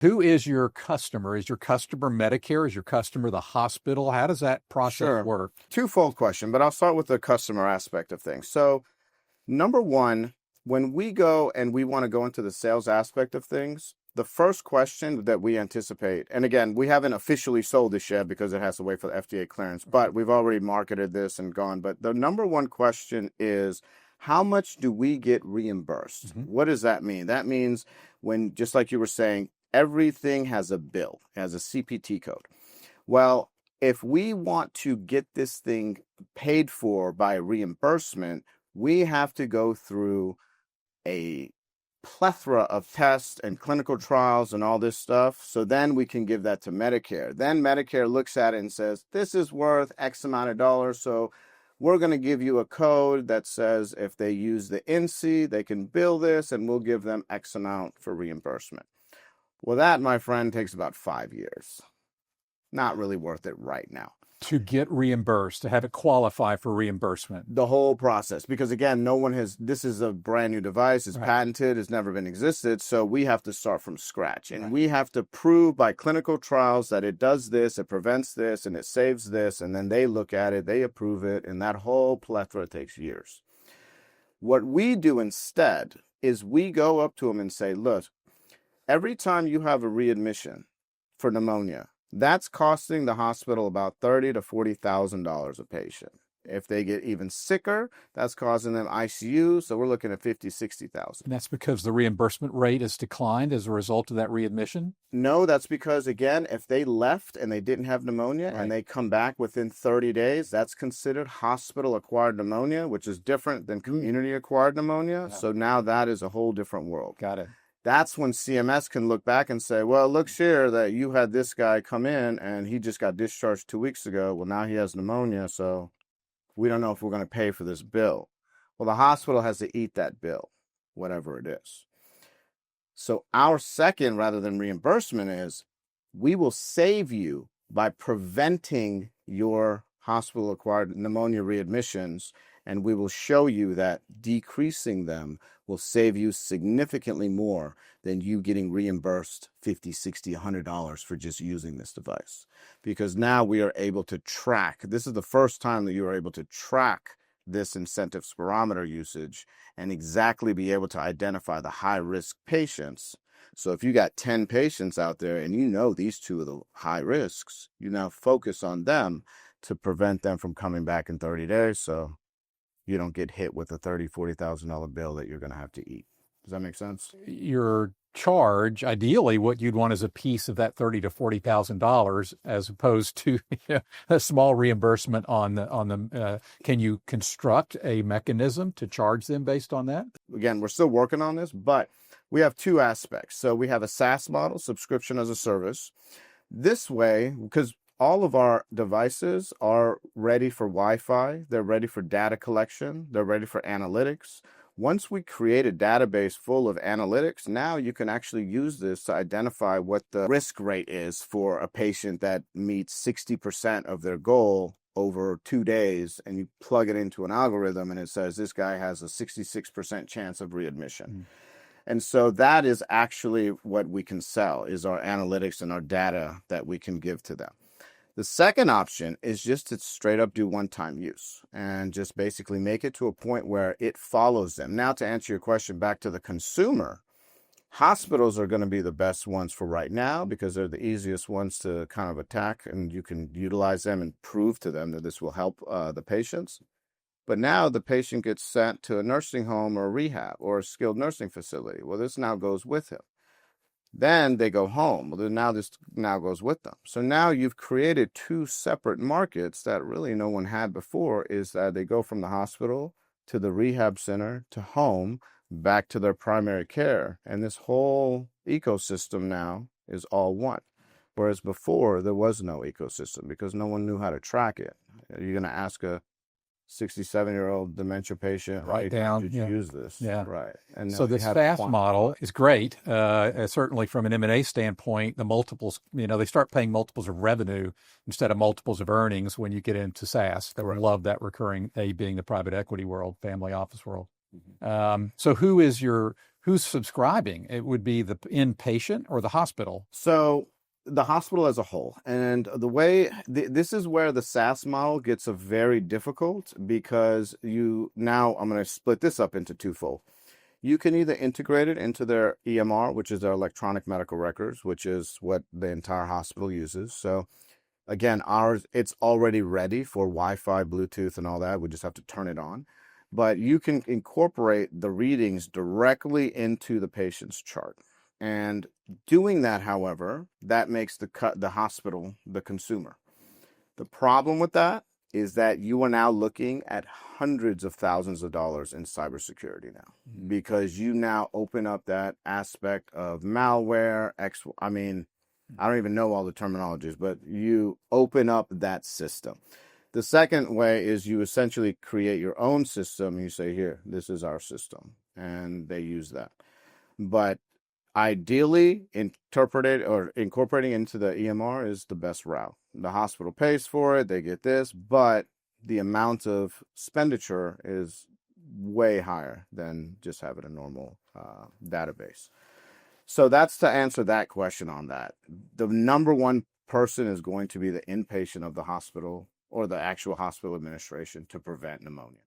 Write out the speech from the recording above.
Who is your customer? Is your customer Medicare? Is your customer the hospital? How does that process work? Twofold question, but I'll start with the customer aspect of things. So, number one, when we go and we want to go into the sales aspect of things, the first question that we anticipate, and again, we haven't officially sold this yet because it has to wait for the FDA clearance, but we've already marketed this and gone. But the number one question is, how much do we get reimbursed? What does that mean? That means when, just like you were saying, everything has a bill, has a CPT code. Well, if we want to get this thing paid for by reimbursement, we have to go through a plethora of tests and clinical trials and all this stuff. So then we can give that to Medicare. Then Medicare looks at it and says, this is worth X amount of dollars. So we're going to give you a code that says if they use the InSee, they can bill this, and we'll give them X amount for reimbursement. Well, that, my friend, takes about 5 years. Not really worth it right now. To get reimbursed, to have it qualify for reimbursement. The whole process, because again, no one has, this is a brand new device, it's patented, it's never been existed, so we have to start from scratch. And we have to prove by clinical trials that it does this, it prevents this, and it saves this, and then they look at it, they approve it, and that whole plethora takes years. What we do instead is we go up to them and say, look, every time you have a readmission for pneumonia, that's costing the hospital about $30,000 to $40,000 a patient. If they get even sicker, that's causing them ICU. So we're looking at $50,000, $60,000. And that's because the reimbursement rate has declined as a result of that readmission? No, that's because, again, if they left and they didn't have pneumonia and they come back within 30 days, that's considered hospital-acquired pneumonia, which is different than community-acquired pneumonia. So now that is a whole different world. Got it. That's when CMS can look back and say, well, it looks here that you had this guy come in and he just got discharged 2 weeks ago. Well, now he has pneumonia, so we don't know if we're going to pay for this bill. Well, the hospital has to eat that bill, whatever it is. So our second, rather than reimbursement, is we will save you by preventing your hospital-acquired pneumonia readmissions, and we will show you that decreasing them will save you significantly more than you getting reimbursed $50, $60, $100 for just using this device. Because now we are able to track, this is the first time that you are able to track this incentive spirometer usage and exactly be able to identify the high-risk patients. So if you got 10 patients out there and you know these two are the high risks, you now focus on them to prevent them from coming back in 30 days. So you don't get hit with a $30,000, $40,000 bill that you're going to have to eat. Does that make sense? Your charge, ideally, what you'd want is a piece of that $30,000 to $40,000, as opposed to a small reimbursement on the. Can you construct a mechanism to charge them based on that? Again, we're still working on this, but we have two aspects. So we have a SaaS model, subscription as a service. This way, because all of our devices are ready for Wi-Fi. They're ready for data collection. They're ready for analytics. Once we create a database full of analytics, now you can actually use this to identify what the risk rate is for a patient that meets 60% of their goal over 2 days, and you plug it into an algorithm and it says this guy has a 66% chance of readmission. And so that is actually what we can sell, is our analytics and our data that we can give to them. The second option is just to straight up do one-time use and just basically make it to a point where it follows them. Now, to answer your question back to the consumer, hospitals are going to be the best ones for right now because they're the easiest ones to kind of attack, and you can utilize them and prove to them that this will help the patients. But now the patient gets sent to a nursing home or a rehab or a skilled nursing facility. Well, this now goes with him. Then they go home. Well, then now this now goes with them. So now you've created two separate markets that really no one had before, is that they go from the hospital to the rehab center to home, back to their primary care. And this whole ecosystem now is all one. Whereas before there was no ecosystem because no one knew how to track it. You're going to ask a 67-year-old dementia patient, Write down, did you use this? Yeah. Right. And so this SaaS model is great. Certainly from an M&A standpoint, the multiples, they start paying multiples of revenue instead of multiples of earnings when you get into SaaS. They love that recurring, being the private equity world, family office world. So who's subscribing? It would be the inpatient or the hospital. So the hospital as a whole. And the way this is where the SaaS model gets a very difficult, because now I'm going to split this up into twofold. You can either integrate it into their EMR, which is their electronic medical records, which is what the entire hospital uses. So again, ours, it's already ready for Wi-Fi, Bluetooth, and all that. We just have to turn it on. But you can incorporate the readings directly into the patient's chart. And doing that, however, that makes the hospital the consumer. The problem with that is that you are now looking at hundreds of thousands of dollars in cybersecurity now, because you now open up that aspect of malware. I don't even know all the terminologies, but you open up that system. The second way is you essentially create your own system. You say, here, this is our system, and they use that. But ideally, incorporating into the EMR is the best route. The hospital pays for it, they get this, but the amount of expenditure is way higher than just having a normal database. So that's to answer that question on that. The number one person is going to be the inpatient of the hospital or the actual hospital administration to prevent pneumonia.